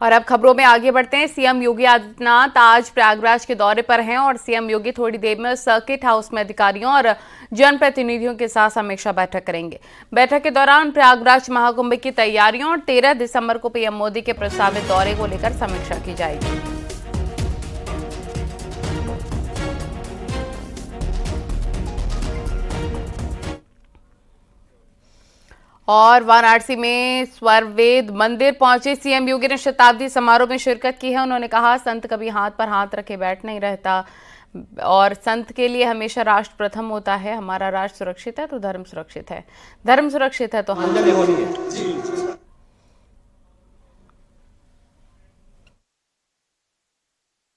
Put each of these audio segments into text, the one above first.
और अब खबरों में आगे बढ़ते हैं। सीएम योगी आदित्यनाथ आज प्रयागराज के दौरे पर हैं और सीएम योगी थोड़ी देर में सर्किट हाउस में अधिकारियों और जनप्रतिनिधियों के साथ समीक्षा बैठक करेंगे। बैठक के दौरान प्रयागराज महाकुंभ की तैयारियों और 13 दिसंबर को पीएम मोदी के प्रस्तावित दौरे को लेकर समीक्षा की जाएगी। और वाराणसी में स्वरवेद मंदिर पहुंचे सीएम योगी ने शताब्दी समारोह में शिरकत की है। उन्होंने कहा, संत कभी हाथ पर हाथ रखे बैठ नहीं रहता और संत के लिए हमेशा राष्ट्र प्रथम होता है। हमारा राष्ट्र सुरक्षित है तो धर्म सुरक्षित है, धर्म सुरक्षित है तो हम।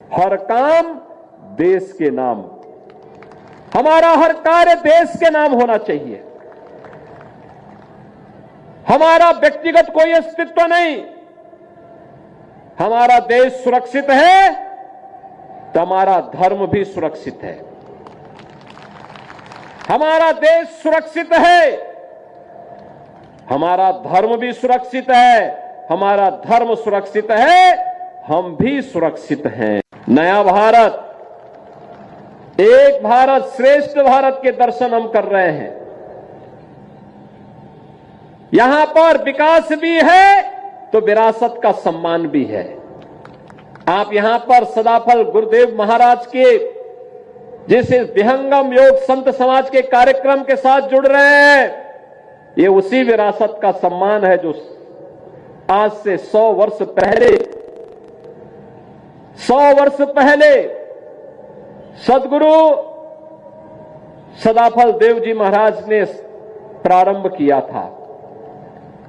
हर काम देश के नाम, हमारा हर कार्य देश के नाम होना चाहिए। हमारा व्यक्तिगत कोई अस्तित्व नहीं। हमारा देश सुरक्षित है तो हमारा धर्म भी सुरक्षित है। हमारा देश सुरक्षित है, हमारा धर्म भी सुरक्षित है। हमारा धर्म सुरक्षित है, हम भी सुरक्षित हैं। नया भारत, एक भारत श्रेष्ठ भारत के दर्शन हम कर रहे हैं। यहां पर विकास भी है तो विरासत का सम्मान भी है। आप यहां पर सदाफल गुरुदेव महाराज के जिस विहंगम योग संत समाज के कार्यक्रम के साथ जुड़ रहे हैं, ये उसी विरासत का सम्मान है जो आज से 100 वर्ष पहले सदगुरु सदाफल देव जी महाराज ने प्रारंभ किया था।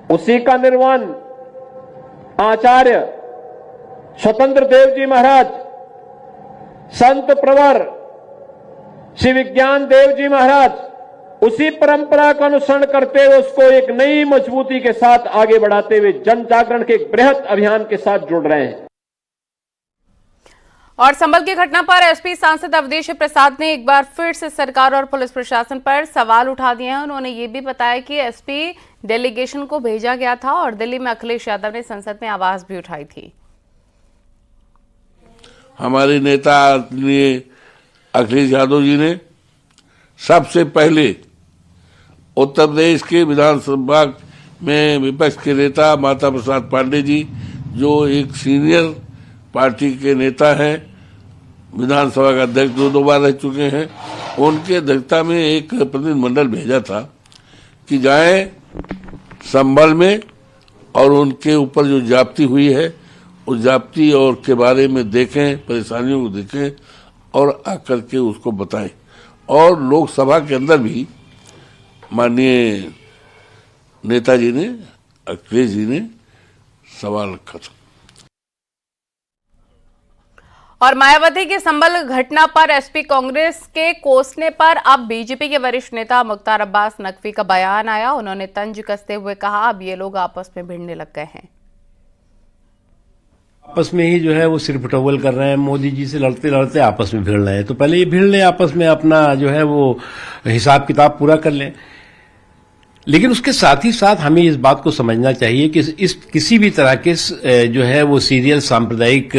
उसी का निर्माण आचार्य स्वतंत्र देव जी महाराज, संत प्रवर श्री विज्ञान देव जी महाराज, उसी परंपरा का अनुसरण करते हुए उसको एक नई मजबूती के साथ आगे बढ़ाते हुए जन जागरण के एक बृहद अभियान के साथ जुड़ रहे हैं। और संभल की घटना पर एसपी सांसद अवधेश प्रसाद ने एक बार फिर से सरकार और पुलिस प्रशासन पर सवाल उठा दिए हैं। उन्होंने ये भी बताया कि एसपी डेलीगेशन को भेजा गया था और दिल्ली में अखिलेश यादव ने संसद में आवाज भी उठाई थी। हमारे नेता अखिलेश यादव जी ने सबसे पहले उत्तर प्रदेश के विधानसभा में विपक्ष के नेता माता प्रसाद पांडे जी, जो एक सीनियर पार्टी के नेता हैं, विधानसभा का अध्यक्ष 2 बार रह चुके हैं, उनके अध्यक्षता में एक प्रतिनिधिमंडल भेजा था कि जाएं संभल में और उनके ऊपर जो जाप्ती हुई है उस जाप्ती और के बारे में देखें, परेशानियों को देखें और आकर के उसको बताएं। और लोकसभा के अंदर भी माननीय नेताजी ने, अखिलेश जी ने सवाल रखा था। और मायावती की संभल घटना पर एसपी कांग्रेस के कोसने पर अब बीजेपी के वरिष्ठ नेता मुख्तार अब्बास नकवी का बयान आया। उन्होंने तंज कसते हुए कहा, अब ये लोग आपस में भिड़ने लग गए हैं। आपस में ही जो है वो सिर फटोवल कर रहे हैं, मोदी जी से लड़ते लड़ते आपस में भिड़ रहे हैं। तो पहले ये भिड़ लें, आपस में अपना जो है वो हिसाब किताब पूरा कर लें। लेकिन उसके साथ ही साथ हमें इस बात को समझना चाहिए कि इस किसी भी तरह के जो है वो सीरियल सांप्रदायिक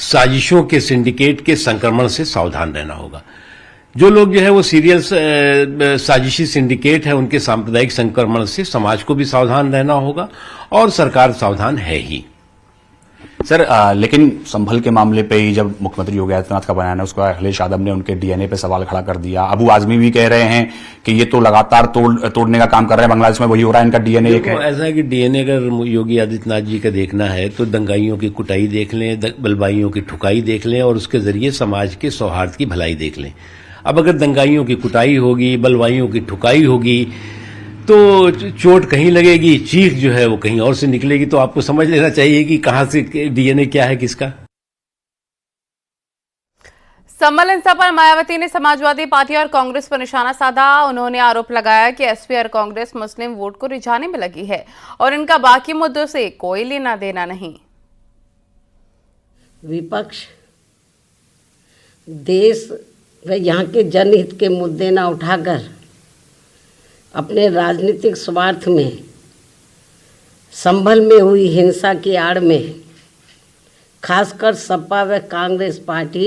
साजिशों के सिंडिकेट के संक्रमण से सावधान रहना होगा। जो लोग जो है वो सीरियल साजिशी सिंडिकेट है, उनके सांप्रदायिक संक्रमण से समाज को भी सावधान रहना होगा और सरकार सावधान है ही। सर, लेकिन संभल के मामले पे ही जब मुख्यमंत्री योगी आदित्यनाथ का बयान है, उसको अखिलेश यादव ने उनके डीएनए पे सवाल खड़ा कर दिया। अबू आजमी भी कह रहे हैं कि ये तो लगातार तोड़ने का काम कर रहे हैं, बांग्लादेश में वही हो रहा है, इनका डीएनए एक है। ऐसा है कि डीएनए अगर योगी आदित्यनाथ जी का देखना है तो दंगाइयों की कुटाई देख लें, बलवाइयों की ठुकाई देख लें और उसके जरिए समाज के सौहार्द की भलाई देख लें। अब अगर दंगाइयों की कुटाई होगी, बलवाइयों की ठुकाई होगी तो चोट कहीं लगेगी, चीख जो है वो कहीं और से निकलेगी। तो आपको समझ लेना चाहिए कि कहां से डीएनए क्या है किसका। संभल हिंसा पर मायावती ने समाजवादी पार्टी और कांग्रेस पर निशाना साधा। उन्होंने आरोप लगाया कि एसपी और कांग्रेस मुस्लिम वोट को रिझाने में लगी है और इनका बाकी मुद्दों से कोई लेना देना नहीं। विपक्ष देश व यहाँ के जनहित के मुद्दे न उठाकर अपने राजनीतिक स्वार्थ में संभल में हुई हिंसा की आड़ में खासकर सपा व कांग्रेस पार्टी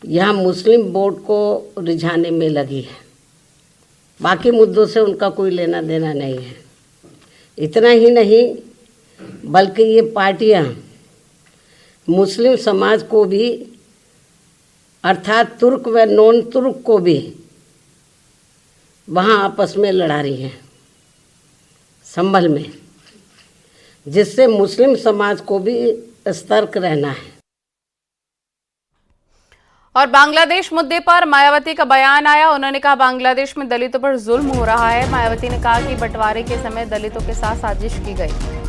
यहाँ मुस्लिम वोट को रिझाने में लगी है। बाकी मुद्दों से उनका कोई लेना देना नहीं है। इतना ही नहीं बल्कि ये पार्टियाँ मुस्लिम समाज को भी अर्थात तुर्क व नॉन तुर्क को भी वहाँ आपस में लड़ा रही हैं संभल में, जिससे मुस्लिम समाज को भी सतर्क रहना है। और बांग्लादेश मुद्दे पर मायावती का बयान आया। उन्होंने कहा बांग्लादेश में दलितों पर जुल्म हो रहा है। मायावती ने कहा कि बंटवारे के समय दलितों के साथ साजिश की गई।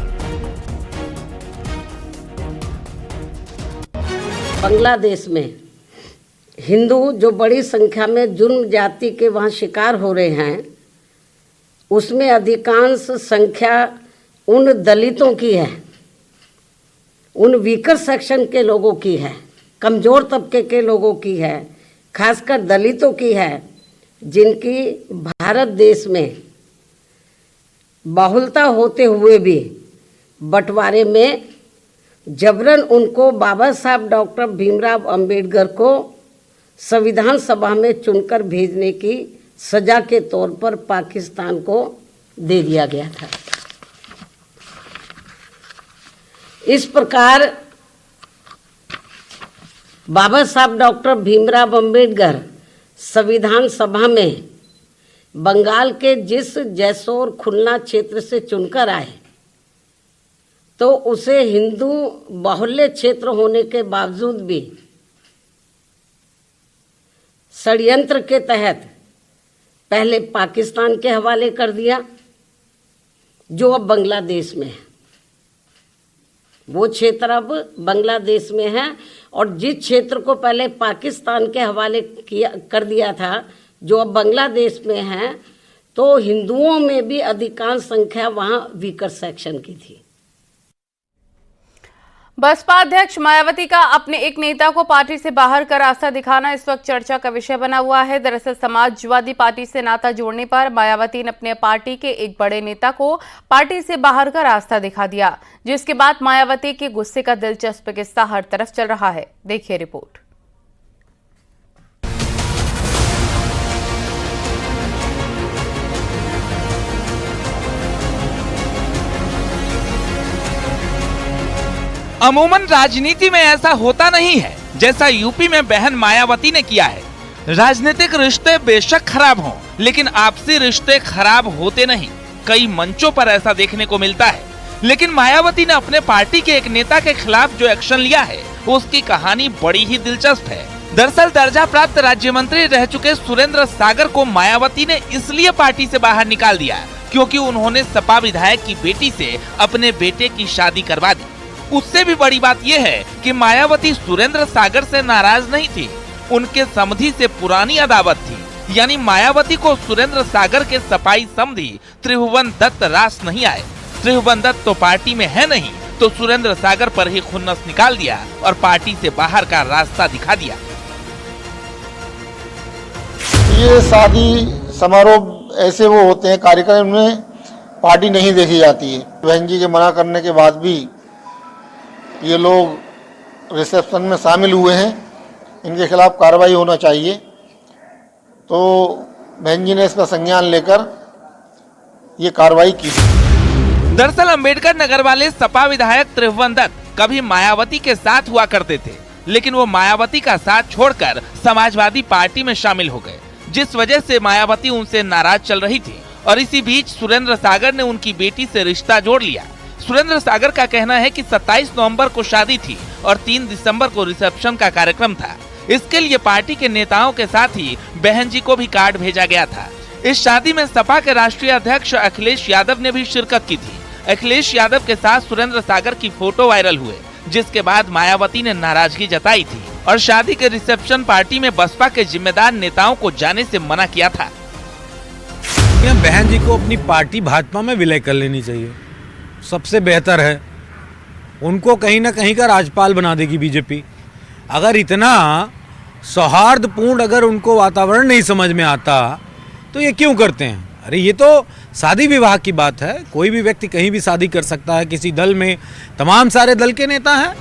बांग्लादेश में हिंदू जो बड़ी संख्या में जुर्म जाति के वहाँ शिकार हो रहे हैं, उसमें अधिकांश संख्या उन दलितों की है, उन वीकर सेक्शन के लोगों की है, कमज़ोर तबके के लोगों की है, खासकर दलितों की है, जिनकी भारत देश में बहुलता होते हुए भी बंटवारे में जबरन उनको बाबा साहब डॉक्टर भीमराव अंबेडकर को संविधान सभा में चुनकर भेजने की सजा के तौर पर पाकिस्तान को दे दिया गया था। इस प्रकार बाबा साहब डॉक्टर भीमराव अंबेडकर संविधान सभा में बंगाल के जिस जैसोर खुलना क्षेत्र से चुनकर आए, तो उसे हिंदू बाहुल्य क्षेत्र होने के बावजूद भी षड्यंत्र के तहत पहले पाकिस्तान के हवाले कर दिया, जो अब बांग्लादेश में है। वो क्षेत्र अब बांग्लादेश में है, और जिस क्षेत्र को पहले पाकिस्तान के हवाले कर दिया था, जो अब बांग्लादेश में है, तो हिंदुओं में भी अधिकांश संख्या वहाँ वीकर सेक्शन की थी। बसपा अध्यक्ष मायावती का अपने एक नेता को पार्टी से बाहर का रास्ता दिखाना इस वक्त चर्चा का विषय बना हुआ है। दरअसल समाजवादी पार्टी से नाता जोड़ने पर मायावती ने अपने पार्टी के एक बड़े नेता को पार्टी से बाहर का रास्ता दिखा दिया, जिसके बाद मायावती के गुस्से का दिलचस्प किस्सा हर तरफ चल रहा है। देखिए रिपोर्ट। अमूमन राजनीति में ऐसा होता नहीं है जैसा यूपी में बहन मायावती ने किया है। राजनीतिक रिश्ते बेशक खराब हों, लेकिन आपसी रिश्ते खराब होते नहीं। कई मंचों पर ऐसा देखने को मिलता है, लेकिन मायावती ने अपने पार्टी के एक नेता के खिलाफ जो एक्शन लिया है, उसकी कहानी बड़ी ही दिलचस्प है। दरअसल दर्जा प्राप्त राज्य मंत्री रह चुके सुरेंद्र सागर को मायावती ने इसलिए पार्टी से बाहर निकाल दिया क्योंकि उन्होंने सपा विधायक की बेटी से अपने बेटे की शादी करवा दी। उससे भी बड़ी बात यह है कि मायावती सुरेंद्र सागर से नाराज नहीं थी, उनके समधी से पुरानी अदावत थी। यानी मायावती को सुरेंद्र सागर के सपाई समधी त्रिभुवन दत्त रास नहीं आए। त्रिभुवन दत्त तो पार्टी में है नहीं, तो सुरेंद्र सागर पर ही खुन्नस निकाल दिया और पार्टी से बाहर का रास्ता दिखा दिया। ये शादी समारोह ऐसे वो होते हैं, कार्यक्रम में पार्टी नहीं देखी जाती है। बहन जी के मना करने के बाद भी ये लोग रिसेप्शन में शामिल हुए हैं, इनके खिलाफ कार्रवाई होना चाहिए। तो बहन जी ने इसका संज्ञान लेकर ये कार्रवाई की। दरअसल अंबेडकर नगर वाले सपा विधायक त्रिभुवन दत्त कभी मायावती के साथ हुआ करते थे, लेकिन वो मायावती का साथ छोड़कर समाजवादी पार्टी में शामिल हो गए, जिस वजह से मायावती उनसे नाराज चल रही थी। और इसी बीच सुरेंद्र सागर ने उनकी बेटी से रिश्ता जोड़ लिया। सुरेंद्र सागर का कहना है कि 27 नवंबर को शादी थी और 3 दिसंबर को रिसेप्शन का कार्यक्रम था। इसके लिए पार्टी के नेताओं के साथ ही बहन जी को भी कार्ड भेजा गया था। इस शादी में सपा के राष्ट्रीय अध्यक्ष अखिलेश यादव ने भी शिरकत की थी। अखिलेश यादव के साथ सुरेंद्र सागर की फोटो वायरल हुए, जिसके बाद मायावती ने नाराजगी जताई थी और शादी के रिसेप्शन पार्टी में बसपा के जिम्मेदार नेताओं को जाने से मना किया था। बहन जी को अपनी पार्टी भाजपा में विलय कर लेनी चाहिए, सबसे बेहतर है। उनको कहीं ना कहीं का राज्यपाल बना देगी बीजेपी। अगर इतना सौहार्दपूर्ण अगर उनको वातावरण नहीं समझ में आता तो ये क्यों करते हैं? अरे ये तो शादी विवाह की बात है, कोई भी व्यक्ति कहीं भी शादी कर सकता है। किसी दल में तमाम सारे दल के नेता हैं।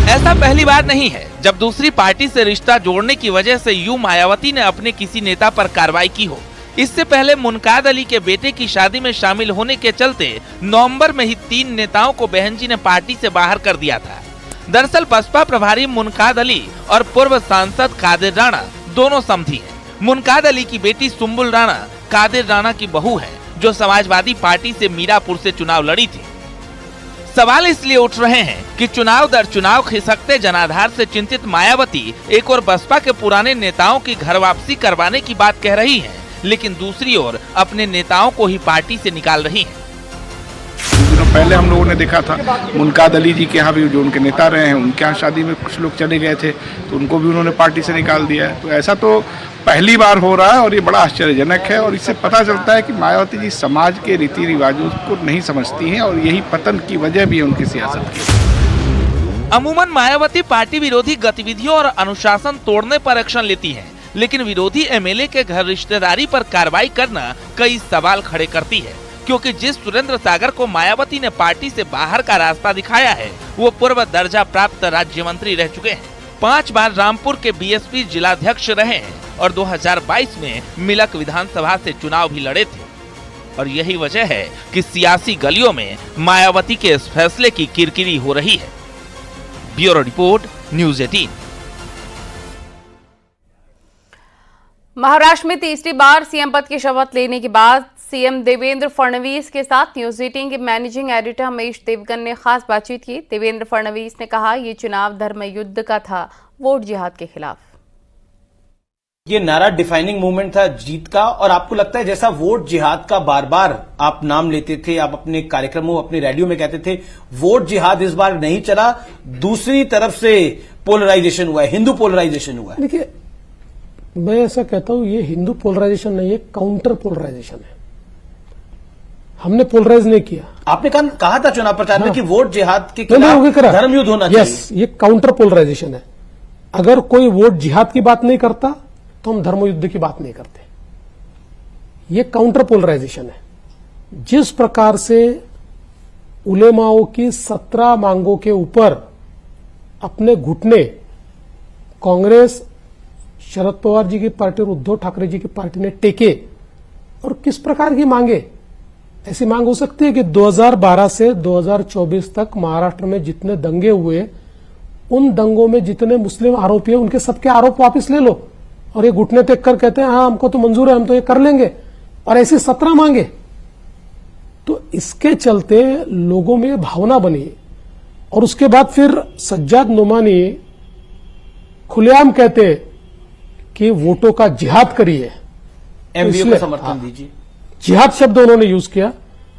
ऐसा पहली बार नहीं है जब दूसरी पार्टी से रिश्ता जोड़ने की वजह से यूं मायावती ने अपने किसी नेता पर कार्रवाई की हो। इससे पहले मुनकाद अली के बेटे की शादी में शामिल होने के चलते नवंबर में ही 3 नेताओं को बहन जी ने पार्टी से बाहर कर दिया था। दरअसल बसपा प्रभारी मुनकाद अली और पूर्व सांसद कादिर राणा दोनों समधी हैं। मुनकाद अली की बेटी सुम्बुल राणा कादिर राणा की बहू है, जो समाजवादी पार्टी से मीरापुर से चुनाव लड़ी थी। सवाल इसलिए उठ रहे हैं कि चुनाव दर चुनाव खिसकते जनाधार से चिंतित मायावती एक और बसपा के पुराने नेताओं की घर वापसी करवाने की बात कह रही हैं, लेकिन दूसरी ओर अपने नेताओं को ही पार्टी से निकाल रही हैं। पहले हम लोगों ने देखा था मुनकाद अली जी के यहाँ भी जो उनके नेता रहे हैं, उनके यहाँ शादी में कुछ लोग चले गए थे तो उनको भी उन्होंने पार्टी से निकाल दिया है। तो ऐसा तो पहली बार हो रहा है और ये बड़ा आश्चर्यजनक है। और इससे पता चलता है कि मायावती जी समाज के रीति रिवाजों को नहीं समझती हैं और यही पतन की वजह भी है उनकी सियासत की। अमूमन मायावती पार्टी विरोधी गतिविधियों और अनुशासन तोड़ने पर एक्शन लेती है, लेकिन विरोधी एमएलए के घर रिश्तेदारी पर कार्रवाई करना कई सवाल खड़े करती है, क्योंकि जिस सुरेंद्र सागर को मायावती ने पार्टी से बाहर का रास्ता दिखाया है वो पूर्व दर्जा प्राप्त राज्य मंत्री रह चुके हैं। 5 बार रामपुर के बीएसपी जिलाध्यक्ष रहे हैं और 2022 में मिलक विधानसभा से चुनाव भी लड़े थे। और यही वजह है कि सियासी गलियों में मायावती के इस फैसले की किरकिरी हो रही है। Bureau report, news 18। महाराष्ट्र में तीसरी बार सीएम पद की शपथ लेने के बाद सीएम देवेंद्र फडणवीस के साथ न्यूज़ 18 के मैनेजिंग एडिटर हमेश देवगन ने खास बातचीत की। देवेंद्र फडणवीस ने कहा, ये चुनाव धर्म युद्ध का था, वोट जिहाद के खिलाफ। ये नारा डिफाइनिंग मूवमेंट था जीत का। और आपको लगता है जैसा वोट जिहाद का बार बार आप नाम लेते थे, आप अपने कार्यक्रमों अपने रेडियो में कहते थे, वोट जिहाद इस बार नहीं चला, दूसरी तरफ से पोलराइजेशन हुआ है, हिंदू पोलराइजेशन हुआ है। देखिए, मैं ऐसा कहता हूं ये हिंदू पोलराइजेशन नहीं है, काउंटर पोलराइजेशन है। हमने पोलराइज नहीं किया। आपने कहा था चुनाव प्रचार में कि वोट जिहाद के खिलाफ धर्म युद्ध होना चाहिए। यस, ये काउंटर पोलराइजेशन है। अगर कोई वोट जिहाद की बात नहीं करता तो हम धर्म युद्ध की बात नहीं करते। ये काउंटर पोलराइजेशन है। जिस प्रकार से उलेमाओं की 17 मांगों के ऊपर अपने घुटने कांग्रेस, शरद पवार जी की पार्टी और उद्धव ठाकरे जी की पार्टी ने टेके, और किस प्रकार की मांगे, ऐसी मांग हो सकती है कि 2012 से 2024 तक महाराष्ट्र में जितने दंगे हुए, उन दंगों में जितने मुस्लिम आरोपी हैं उनके सबके आरोप वापस ले लो, और ये घुटने टेक कर कहते हैं हाँ हमको तो मंजूर है, हम तो ये कर लेंगे, और ऐसी 17 मांगे। तो इसके चलते लोगों में भावना बनी, और उसके बाद फिर सज्जाद नोमानी खुलेआम कहते कि वोटों का जिहाद करिए, एमवीओ को समर्थन दीजिए। जिहाद शब्द उन्होंने यूज किया,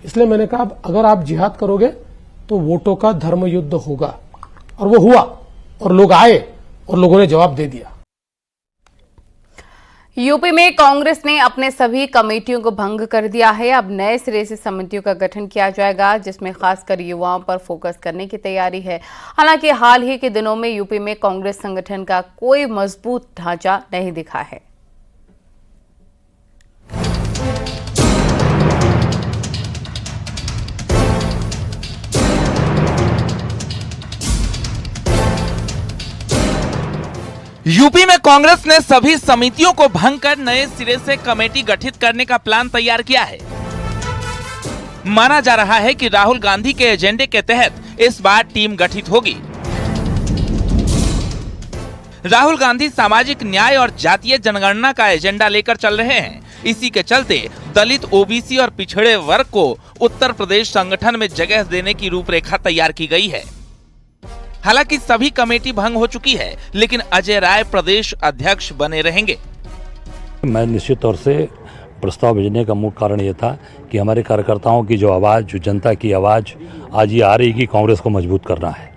इसलिए मैंने कहा अगर आप जिहाद करोगे तो वोटों का धर्म युद्ध होगा, और वो हुआ, और लोग आए और लोगों ने जवाब दे दिया। यूपी में कांग्रेस ने अपने सभी कमेटियों को भंग कर दिया है। अब नए सिरे से समितियों का गठन किया जाएगा, जिसमें खासकर युवाओं पर फोकस करने की तैयारी है। हालांकि हाल ही के दिनों में यूपी में कांग्रेस संगठन का कोई मजबूत ढांचा नहीं दिखा है। यूपी में कांग्रेस ने सभी समितियों को भंग कर नए सिरे से कमेटी गठित करने का प्लान तैयार किया है। माना जा रहा है कि राहुल गांधी के एजेंडे के तहत इस बार टीम गठित होगी। राहुल गांधी सामाजिक न्याय और जातीय जनगणना का एजेंडा लेकर चल रहे हैं। इसी के चलते दलित, ओबीसी और पिछड़े वर्ग को उत्तर प्रदेश संगठन में जगह देने की रूपरेखा तैयार की गई है। हालांकि सभी कमेटी भंग हो चुकी है, लेकिन अजय राय प्रदेश अध्यक्ष बने रहेंगे। मैं निश्चित तौर से प्रस्ताव भेजने का मुख्य कारण ये था कि हमारे कार्यकर्ताओं की जो आवाज़, जो जनता की आवाज़ आज ये आ रही कि कांग्रेस को मजबूत करना है।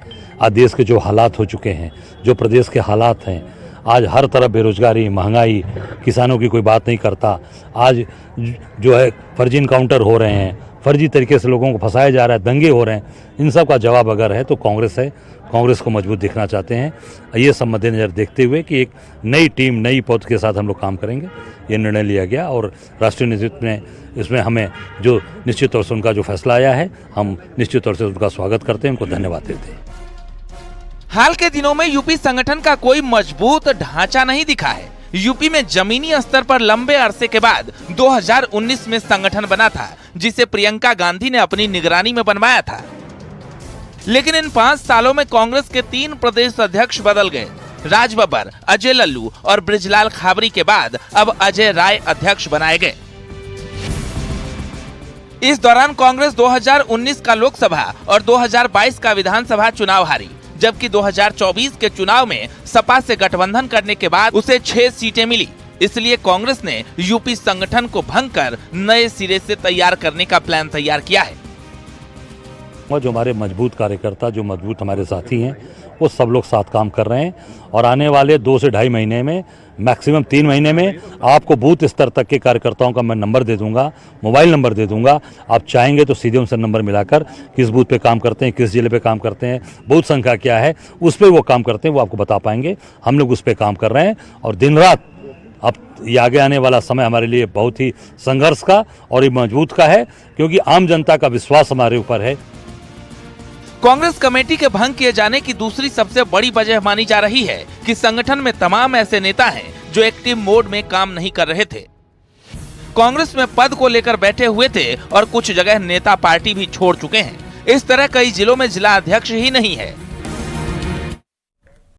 आज देश के जो हालात हो चुके हैं, जो प्रदेश के हालात हैं, आज हर तरफ बेरोजगारी, महंगाई, किसानों की कोई बात नहीं करता। आज जो है फर्जी इनकाउंटर हो रहे हैं, फर्जी तरीके से लोगों को फंसाया जा रहा है, दंगे हो रहे हैं, इन सब का जवाब अगर है तो कांग्रेस है। कांग्रेस को मजबूत दिखना चाहते हैं। ये सब मद्देनजर देखते हुए कि एक नई टीम, नई पौध के साथ हम लोग काम करेंगे, ये निर्णय लिया गया और राष्ट्रीय नेतृत्व ने इसमें हमें जो निश्चित तौर से उनका जो फैसला आया है, हम निश्चित तौर से उनका स्वागत करते हैं, उनको धन्यवाद देते हैं। हाल के दिनों में यूपी संगठन का कोई मजबूत ढांचा नहीं दिखा है। यूपी में जमीनी स्तर पर लंबे अरसे के बाद 2019 में संगठन बना था, जिसे प्रियंका गांधी ने अपनी निगरानी में बनवाया था। लेकिन इन 5 सालों में कांग्रेस के 3 प्रदेश अध्यक्ष बदल गए। राज बब्बर, अजय लल्लू और बृजलाल खाबरी के बाद अब अजय राय अध्यक्ष बनाए गए। इस दौरान कांग्रेस 2019 का लोकसभा और 2022 का विधानसभा चुनाव हारी, जबकि 2024 के चुनाव में सपा से गठबंधन करने के बाद उसे 6 सीटें मिली। इसलिए कांग्रेस ने यूपी संगठन को भंग कर नए सिरे से तैयार करने का प्लान तैयार किया है। जो हमारे मजबूत कार्यकर्ता, जो मजबूत हमारे साथी हैं, वो सब लोग साथ काम कर रहे हैं और आने वाले 2 से ढाई महीने में, मैक्सिमम 3 महीने में आपको बूथ स्तर तक के कार्यकर्ताओं का मैं नंबर दे दूंगा, मोबाइल नंबर दे दूंगा। आप चाहेंगे तो सीधे उनसे नंबर मिलाकर किस बूथ पे काम करते हैं, किस जिले पे काम करते हैं, बूथ संख्या क्या है, उस पर वो काम करते हैं, वो आपको बता पाएंगे। हम लोग उस पर काम कर रहे हैं और दिन रात, अब ये आगे आने वाला समय हमारे लिए बहुत ही संघर्ष का और ये मजबूत का है, क्योंकि आम जनता का विश्वास हमारे ऊपर है। कांग्रेस कमेटी के भंग किए जाने की दूसरी सबसे बड़ी वजह मानी जा रही है कि संगठन में तमाम ऐसे नेता हैं जो एक्टिव मोड में काम नहीं कर रहे थे। कांग्रेस में पद को लेकर बैठे हुए थे और कुछ जगह नेता पार्टी भी छोड़ चुके हैं। इस तरह कई जिलों में जिला अध्यक्ष ही नहीं है।